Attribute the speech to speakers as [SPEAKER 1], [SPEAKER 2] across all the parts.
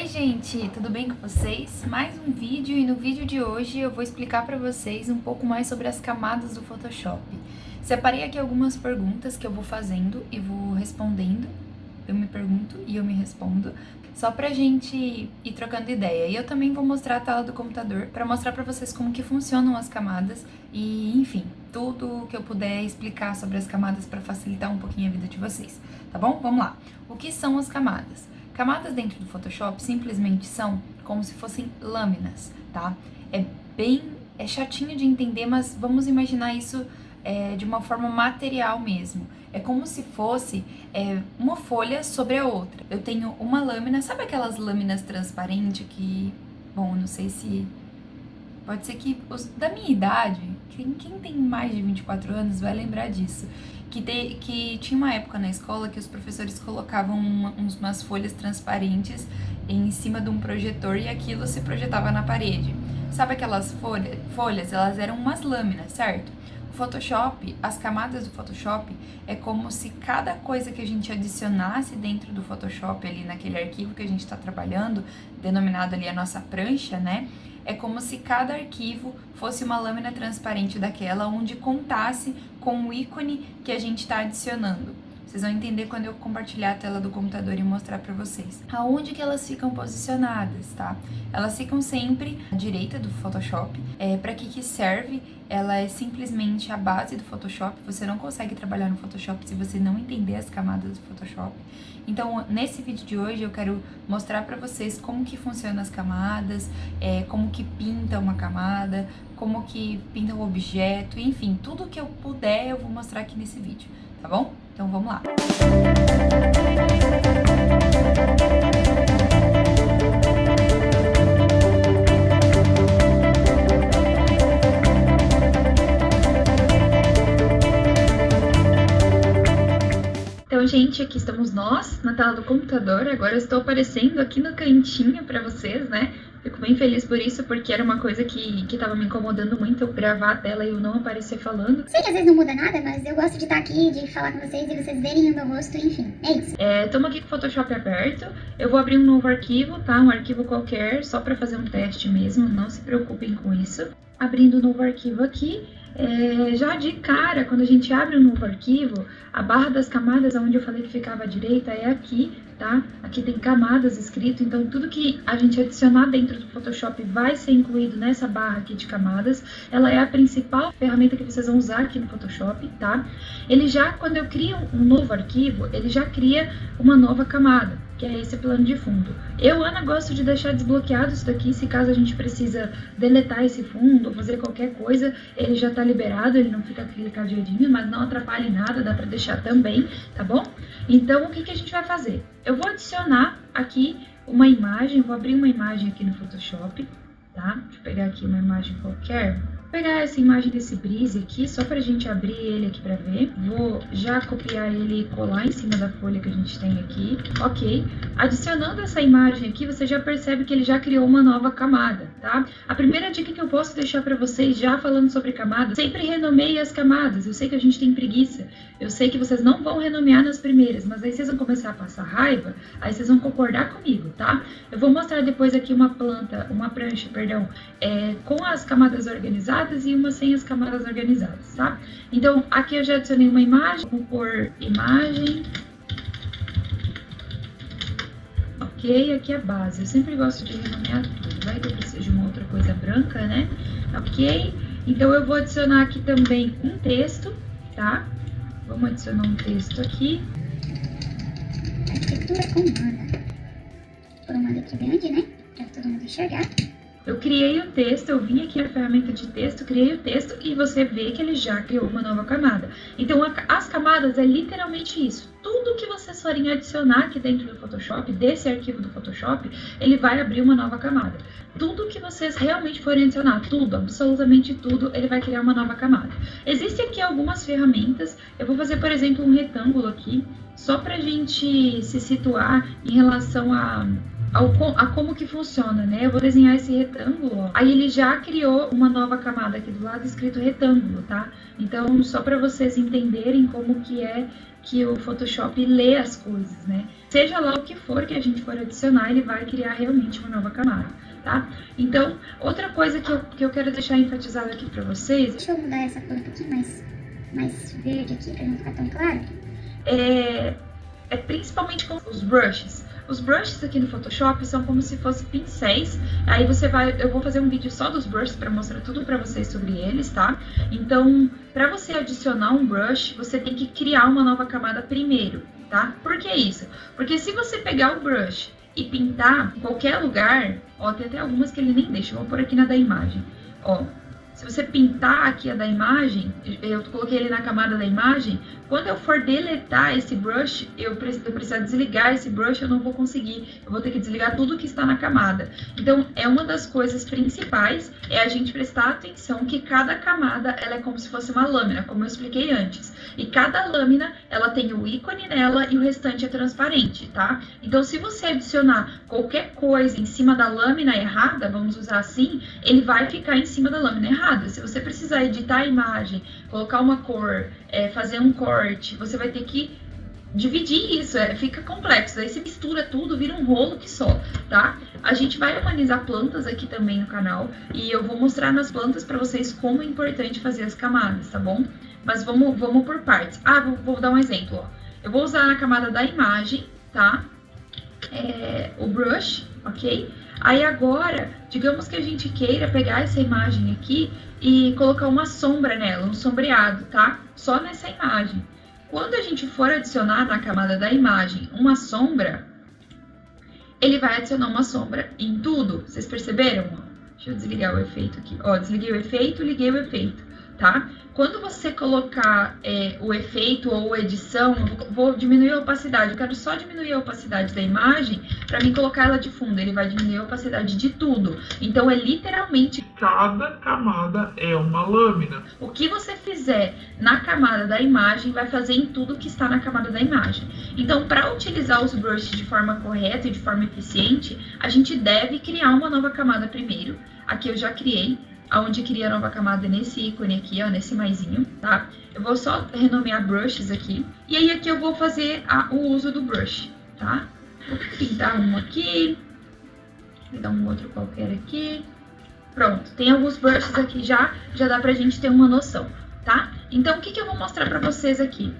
[SPEAKER 1] Oi gente, tudo bem com vocês? Mais um vídeo e no vídeo de hoje eu vou explicar para vocês um pouco mais sobre as camadas do Photoshop. Separei aqui algumas perguntas que eu vou fazendo e vou respondendo. Eu me pergunto e eu me respondo, só pra gente ir trocando ideia. E eu também vou mostrar a tela do computador para mostrar para vocês como que funcionam as camadas e, enfim, tudo que eu puder explicar sobre as camadas para facilitar um pouquinho a vida de vocês, tá bom? Vamos lá. O que são as camadas? Camadas dentro do Photoshop simplesmente são como se fossem lâminas, tá? É chatinho de entender, mas vamos imaginar isso de uma forma material mesmo. É como se fosse uma folha sobre a outra. Eu tenho uma lâmina, sabe aquelas lâminas transparentes que, bom, não sei se... Pode ser que da minha idade, quem tem mais de 24 anos vai lembrar disso. Que tinha uma época na escola que os professores colocavam umas folhas transparentes em cima de um projetor e aquilo se projetava na parede. Sabe aquelas folhas? Elas eram umas lâminas, certo? O Photoshop, as camadas do Photoshop, é como se cada coisa que a gente adicionasse dentro do Photoshop ali naquele arquivo que a gente está trabalhando, denominado ali a nossa prancha, né? É como se cada arquivo fosse uma lâmina transparente daquela, onde contasse com o ícone que a gente está adicionando. Vocês vão entender quando eu compartilhar a tela do computador e mostrar para vocês. Aonde que elas ficam posicionadas, tá? Elas ficam sempre à direita do Photoshop. Para que serve? Ela é simplesmente a base do Photoshop. Você não consegue trabalhar no Photoshop se você não entender as camadas do Photoshop. Então, nesse vídeo de hoje, eu quero mostrar para vocês como que funcionam as camadas, como que pinta uma camada, como que pinta um objeto, enfim, tudo que eu puder eu vou mostrar aqui nesse vídeo, tá bom? Então vamos lá! Então, gente, aqui estamos nós, na tela do computador. Agora eu estou aparecendo aqui no cantinho para vocês, né? Fico bem feliz por isso, porque era uma coisa que tava me incomodando muito, eu gravar a tela e eu não aparecer falando.
[SPEAKER 2] Sei que às vezes não muda nada, mas eu gosto de estar aqui, de falar com vocês e vocês verem o meu rosto, enfim, é isso.
[SPEAKER 1] Estamos aqui com o Photoshop aberto. Eu vou abrir um novo arquivo, tá? Um arquivo qualquer, só para fazer um teste mesmo, não se preocupem com isso. Abrindo um novo arquivo aqui. Já de cara, quando a gente abre um novo arquivo, a barra das camadas, onde eu falei que ficava à direita, é aqui, tá? Aqui tem camadas escrito, então tudo que a gente adicionar dentro do Photoshop vai ser incluído nessa barra aqui de camadas. Ela é a principal ferramenta que vocês vão usar aqui no Photoshop, tá? Ele já, quando eu crio um novo arquivo, ele já cria uma nova camada, que é esse plano de fundo. Eu, Ana, gosto de deixar desbloqueado isso daqui, se caso a gente precisa deletar esse fundo ou fazer qualquer coisa, ele já tá liberado, ele não fica clicadinho, mas não atrapalha em nada, dá pra deixar também, tá bom? Então, o que a gente vai fazer? Eu vou adicionar aqui uma imagem, vou abrir uma imagem aqui no Photoshop, tá? Deixa eu pegar aqui uma imagem qualquer. Vou pegar essa imagem desse brise aqui, só pra gente abrir ele aqui pra ver. Vou já copiar ele e colar em cima da folha que a gente tem aqui. Ok. Adicionando essa imagem aqui, você já percebe que ele já criou uma nova camada, tá? A primeira dica que eu posso deixar pra vocês, já falando sobre camadas, sempre renomeie as camadas. Eu sei que a gente tem preguiça. Eu sei que vocês não vão renomear nas primeiras, mas aí vocês vão começar a passar raiva, aí vocês vão concordar comigo, tá? Eu vou mostrar depois aqui uma prancha, com as camadas organizadas e uma sem as camadas organizadas, tá? Então, aqui eu já adicionei uma imagem, vou pôr imagem. Ok, aqui é a base. Eu sempre gosto de renomear tudo, vai que eu preciso de uma outra coisa branca, né? Ok, então eu vou adicionar aqui também um texto, tá? Vamos adicionar um texto aqui.
[SPEAKER 2] Arquitetura humana. Por uma letra grande, né? Pra todo mundo enxergar.
[SPEAKER 1] Eu criei o texto, eu vim aqui na ferramenta de texto, criei o texto e você vê que ele já criou uma nova camada. Então, as camadas é literalmente isso. Tudo que vocês forem adicionar aqui dentro do Photoshop, desse arquivo do Photoshop, ele vai abrir uma nova camada. Tudo que vocês realmente forem adicionar, tudo, absolutamente tudo, ele vai criar uma nova camada. Existem aqui algumas ferramentas, eu vou fazer, por exemplo, um retângulo aqui, só pra gente se situar em relação a como que funciona, né? Eu vou desenhar esse retângulo, ó. Aí ele já criou uma nova camada aqui do lado escrito retângulo, tá? Então, só para vocês entenderem como que é que o Photoshop lê as coisas, né? seja lá o que for que a gente for adicionar, ele vai criar realmente uma nova camada, tá? Então, outra coisa que eu quero deixar enfatizado aqui pra vocês...
[SPEAKER 2] Deixa eu mudar essa cor um pouquinho mais verde aqui, pra não ficar tão claro.
[SPEAKER 1] É principalmente com os brushes. Os brushes aqui no Photoshop são como se fossem pincéis. Aí eu vou fazer um vídeo só dos brushes para mostrar tudo para vocês sobre eles, tá? Então, para você adicionar um brush, você tem que criar uma nova camada primeiro, tá? Por que isso? Porque se você pegar o brush e pintar em qualquer lugar, ó, tem até algumas que ele nem deixa, eu vou pôr aqui na da imagem, ó. Se você pintar aqui a da imagem, eu coloquei ele na camada da imagem, quando eu for deletar esse brush, eu precisar desligar esse brush, eu não vou conseguir. Eu vou ter que desligar tudo que está na camada. Então, é uma das coisas principais, é a gente prestar atenção que cada camada, ela é como se fosse uma lâmina, como eu expliquei antes. E cada lâmina, ela tem o ícone nela e o restante é transparente, tá? Então, se você adicionar qualquer coisa em cima da lâmina errada, vamos usar assim, ele vai ficar em cima da lâmina errada. Se você precisar editar a imagem, colocar uma cor, fazer um corte, você vai ter que dividir isso, fica complexo. Aí se mistura tudo, vira um rolo que só, tá? A gente vai humanizar plantas aqui também no canal e eu vou mostrar nas plantas para vocês como é importante fazer as camadas, tá bom? Mas vamos por partes. Vou dar um exemplo, ó. Eu vou usar na camada da imagem, tá? O brush, ok? Aí agora, digamos que a gente queira pegar essa imagem aqui e colocar uma sombra nela, um sombreado, tá? Só nessa imagem. Quando a gente for adicionar na camada da imagem uma sombra, ele vai adicionar uma sombra em tudo. Vocês perceberam? Deixa eu desligar o efeito aqui. Ó, desliguei o efeito, liguei o efeito, tá? Quando você colocar o efeito ou edição, vou diminuir a opacidade. Eu quero só diminuir a opacidade da imagem para mim colocar ela de fundo. Ele vai diminuir a opacidade de tudo. Então, é literalmente...
[SPEAKER 3] Cada camada é uma lâmina.
[SPEAKER 1] O que você fizer na camada da imagem vai fazer em tudo que está na camada da imagem. Então, para utilizar os brushes de forma correta e de forma eficiente, a gente deve criar uma nova camada primeiro. Aqui eu já criei. Aonde cria a nova camada é nesse ícone aqui, ó, nesse maisinho, tá? Eu vou só renomear brushes aqui. E aí aqui eu vou fazer o uso do brush, tá? Vou pintar um aqui. Vou dar um outro qualquer aqui. Pronto, tem alguns brushes aqui já dá pra gente ter uma noção, tá? Então, o que eu vou mostrar pra vocês aqui?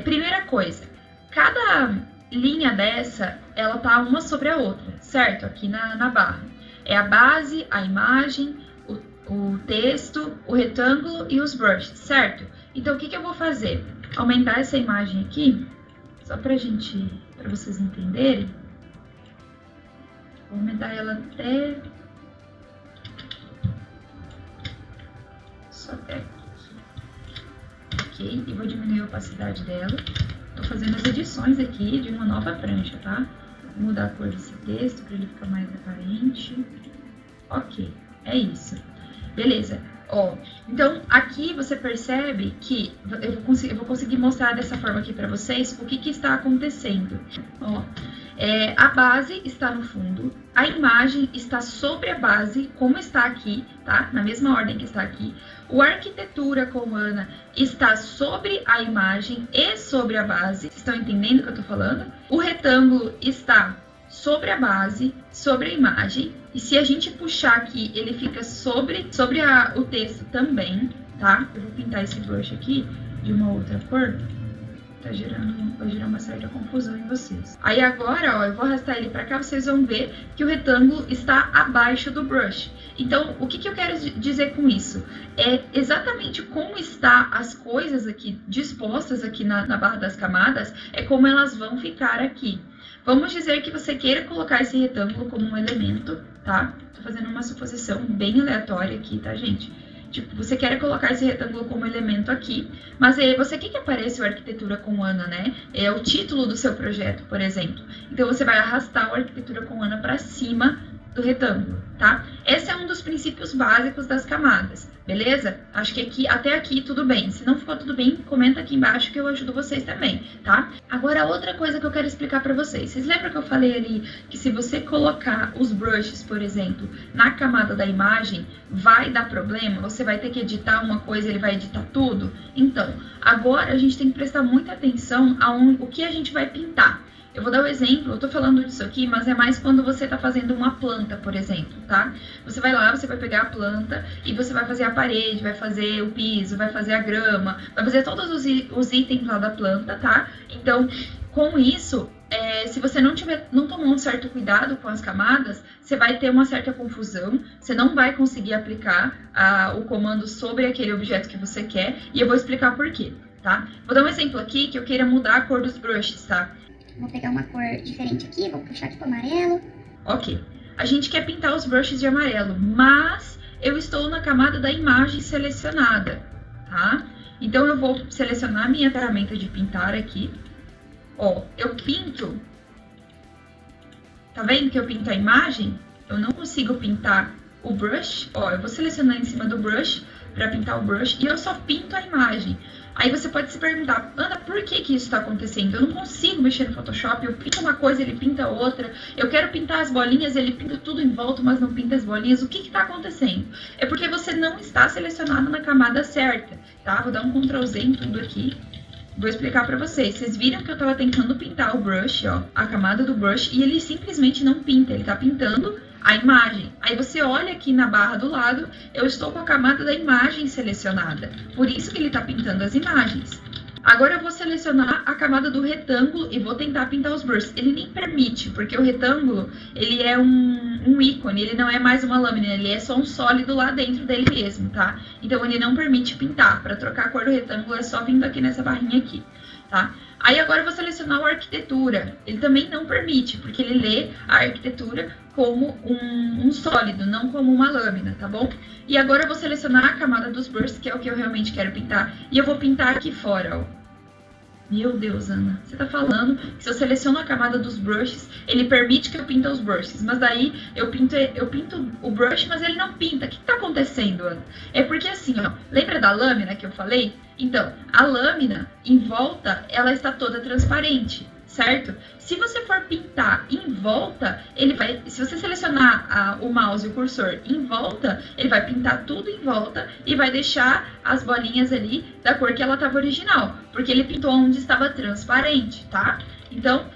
[SPEAKER 1] Primeira coisa, cada linha dessa, ela tá uma sobre a outra, certo? Aqui na barra. É a base, a imagem, o texto, o retângulo e os brushes, certo? Então, o que eu vou fazer? Aumentar essa imagem aqui, só pra vocês entenderem. Vou aumentar ela até... Só até aqui. Ok, e vou diminuir a opacidade dela. Tô fazendo as edições aqui de uma nova prancha, tá? Vou mudar a cor desse texto pra ele ficar mais aparente. Ok, é isso. Beleza, ó, então aqui você percebe que eu vou conseguir mostrar dessa forma aqui pra vocês o que está acontecendo. Ó, a base está no fundo, a imagem está sobre a base, como está aqui, tá? Na mesma ordem que está aqui. O arquitetura com Ana está sobre a imagem e sobre a base. Vocês estão entendendo o que eu tô falando? O retângulo está sobre a base, sobre a imagem. E se a gente puxar aqui, ele fica sobre o texto também, tá? Eu vou pintar esse brush aqui de uma outra cor. Vai gerar uma certa confusão em vocês. Aí agora, ó, eu vou arrastar ele pra cá, vocês vão ver que o retângulo está abaixo do brush. Então, o que eu quero dizer com isso? É exatamente como está as coisas aqui dispostas aqui na barra das camadas, é como elas vão ficar aqui. Vamos dizer que você queira colocar esse retângulo como um elemento, tá? Tô fazendo uma suposição bem aleatória aqui, tá, gente? Tipo, você quer colocar esse retângulo como elemento aqui, mas aí você quer que apareça o Arquitetura com Ana, né? É o título do seu projeto, por exemplo. Então, você vai arrastar o Arquitetura com Ana para cima do retângulo, tá? Esse é um dos princípios básicos das camadas, beleza? Acho que até aqui tudo bem. Se não ficou tudo bem, comenta aqui embaixo que eu ajudo vocês também, tá? Agora, outra coisa que eu quero explicar pra vocês. Vocês lembram que eu falei ali que se você colocar os brushes, por exemplo, na camada da imagem, vai dar problema? Você vai ter que editar uma coisa, ele vai editar tudo? Então, agora a gente tem que prestar muita atenção o que a gente vai pintar. Eu vou dar um exemplo, eu tô falando disso aqui, mas é mais quando você tá fazendo uma planta, por exemplo, tá? Você vai lá, você vai pegar a planta e você vai fazer a parede, vai fazer o piso, vai fazer a grama, vai fazer todos os itens lá da planta, tá? Então, com isso, se você não tomar um certo cuidado com as camadas, você vai ter uma certa confusão, você não vai conseguir aplicar o comando sobre aquele objeto que você quer, e eu vou explicar por quê, tá? Vou dar um exemplo aqui que eu queira mudar a cor dos brushes, tá?
[SPEAKER 2] Vou pegar uma cor diferente aqui, vou puxar aqui pro amarelo.
[SPEAKER 1] Ok, a gente quer pintar os brushes de amarelo, mas eu estou na camada da imagem selecionada, tá? Então eu vou selecionar a minha ferramenta de pintar aqui. Ó, eu pinto, tá vendo que eu pinto a imagem? Eu não consigo pintar o brush, ó, eu vou selecionar em cima do brush para pintar o brush e eu só pinto a imagem. Aí você pode se perguntar, Ana, por que isso está acontecendo? Eu não consigo mexer no Photoshop, eu pinto uma coisa, ele pinta outra, eu quero pintar as bolinhas, ele pinta tudo em volta, mas não pinta as bolinhas, o que está acontecendo? É porque você não está selecionado na camada certa, tá? Vou dar um Ctrl Z em tudo aqui. Vou explicar pra vocês. Vocês viram que eu tava tentando pintar o brush, ó, a camada do brush, e ele simplesmente não pinta, ele tá pintando a imagem. Aí você olha aqui na barra do lado, eu estou com a camada da imagem selecionada. Por isso que ele tá pintando as imagens. Agora eu vou selecionar a camada do retângulo e vou tentar pintar os brushes. Ele nem permite, porque o retângulo, ele é um ícone, ele não é mais uma lâmina, ele é só um sólido lá dentro dele mesmo, tá? Então ele não permite pintar. Para trocar a cor do retângulo é só vindo aqui nessa barrinha aqui, tá? Aí agora eu vou selecionar a arquitetura. Ele também não permite, porque ele lê a arquitetura como um sólido, não como uma lâmina, tá bom? E agora eu vou selecionar a camada dos brushes, que é o que eu realmente quero pintar, e eu vou pintar aqui fora, ó. Meu Deus, Ana, você tá falando que se eu seleciono a camada dos brushes, ele permite que eu pinte os brushes, mas daí eu pinto o brush, mas ele não pinta. O que tá acontecendo, Ana? É porque assim, ó, lembra da lâmina que eu falei? Então, a lâmina em volta, ela está toda transparente, certo? Se você for pintar em volta, se você selecionar o mouse e o cursor em volta, ele vai pintar tudo em volta e vai deixar as bolinhas ali da cor que ela estava original, porque ele pintou onde estava transparente, tá? Então,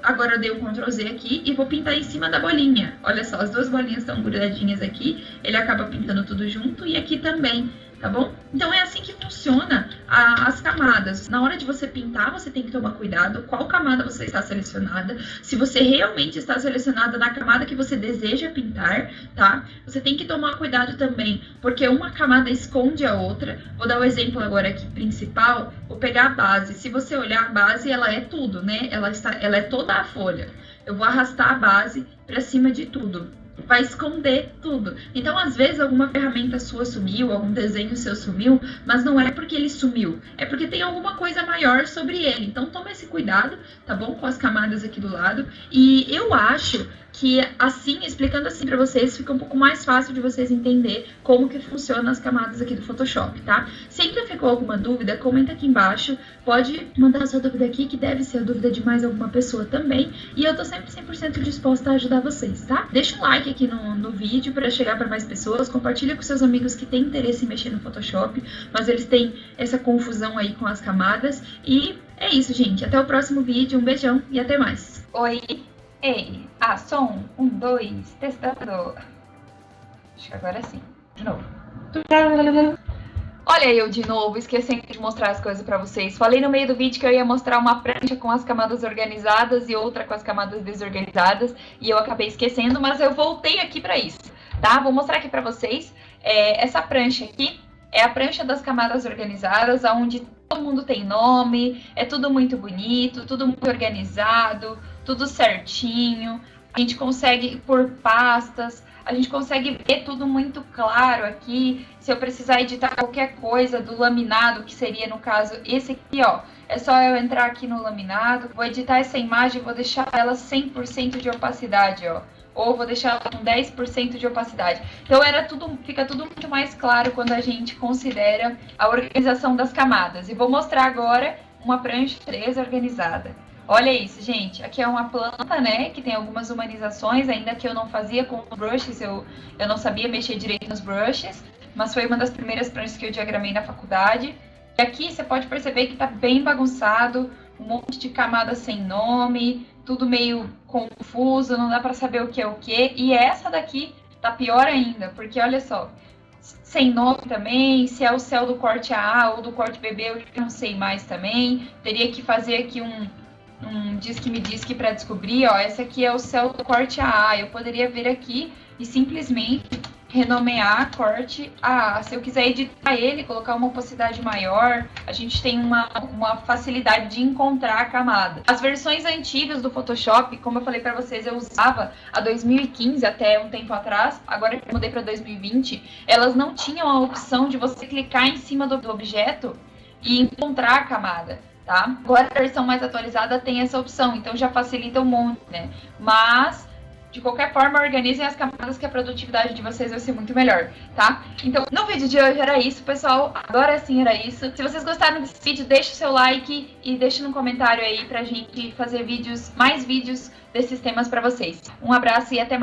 [SPEAKER 1] agora eu dei um Ctrl Z aqui e vou pintar em cima da bolinha. Olha só, as duas bolinhas estão grudadinhas aqui, ele acaba pintando tudo junto e aqui também, tá bom? Então, é assim que funciona as camadas. Na hora de você pintar, você tem que tomar cuidado qual camada você está selecionada. Se você realmente está selecionada na camada que você deseja pintar, tá? Você tem que tomar cuidado também, porque uma camada esconde a outra. Vou dar o exemplo agora aqui principal. Vou pegar a base. Se você olhar a base, ela é tudo, né? Ela é toda a folha. Eu vou arrastar a base para cima de tudo. Vai esconder tudo. Então, às vezes, alguma ferramenta sua sumiu, algum desenho seu sumiu, mas não é porque ele sumiu, é porque tem alguma coisa maior sobre ele. Então, toma esse cuidado, tá bom? Com as camadas aqui do lado. E eu acho que assim, explicando assim pra vocês, fica um pouco mais fácil de vocês entender como que funcionam as camadas aqui do Photoshop, tá? Se ainda ficou alguma dúvida, comenta aqui embaixo, pode mandar a sua dúvida aqui, que deve ser a dúvida de mais alguma pessoa também, e eu tô sempre 100% disposta a ajudar vocês, tá? Deixa um like aqui no vídeo para chegar para mais pessoas, compartilha com seus amigos que têm interesse em mexer no Photoshop, mas eles têm essa confusão aí com as camadas, e é isso, gente. Até o próximo vídeo, um beijão e até mais.
[SPEAKER 4] Oi! Ei, som, 1, 2, testando. Acho que agora sim. De novo. Olha eu de novo, esquecendo de mostrar as coisas pra vocês. Falei no meio do vídeo que eu ia mostrar uma prancha com as camadas organizadas e outra com as camadas desorganizadas. E eu acabei esquecendo, mas eu voltei aqui pra isso, tá? Vou mostrar aqui pra vocês. Essa prancha aqui é a prancha das camadas organizadas, onde todo mundo tem nome, é tudo muito bonito, tudo muito organizado, tudo certinho. A gente consegue por pastas, a gente consegue ver tudo muito claro aqui. Se eu precisar editar qualquer coisa do laminado, que seria no caso esse aqui, ó, é só eu entrar aqui no laminado, vou editar essa imagem e vou deixar ela 100% de opacidade, ó. Ou vou deixar ela com 10% de opacidade. Então fica tudo muito mais claro quando a gente considera a organização das camadas. E vou mostrar agora uma prancha desorganizada. Olha isso, gente. Aqui é uma planta, né, que tem algumas humanizações, ainda que eu não fazia com os brushes, eu não sabia mexer direito nos brushes, mas foi uma das primeiras pranchas que eu diagramei na faculdade. E aqui você pode perceber que tá bem bagunçado, um monte de camada sem nome, tudo meio confuso, não dá para saber o que é o que. E essa daqui tá pior ainda, porque olha só, sem nome também, se é o céu do corte AA ou do corte BB, eu não sei mais também. Teria que fazer aqui um disque para descobrir, ó, essa aqui é o céu do corte AA. Eu poderia vir aqui e simplesmente renomear corte AA. Se eu quiser editar ele, colocar uma opacidade maior, a gente tem uma facilidade de encontrar a camada. As versões antigas do Photoshop, como eu falei para vocês, eu usava a 2015 até um tempo atrás, agora que eu mudei para 2020, elas não tinham a opção de você clicar em cima do objeto e encontrar a camada. Tá? Agora a versão mais atualizada tem essa opção, então já facilita um monte, né? Mas, de qualquer forma, organizem as camadas que a produtividade de vocês vai ser muito melhor, tá? Então, no vídeo de hoje era isso, pessoal. Agora sim era isso. Se vocês gostaram desse vídeo, deixa o seu like e deixa no comentário aí pra gente fazer mais vídeos desses temas pra vocês. Um abraço e até mais.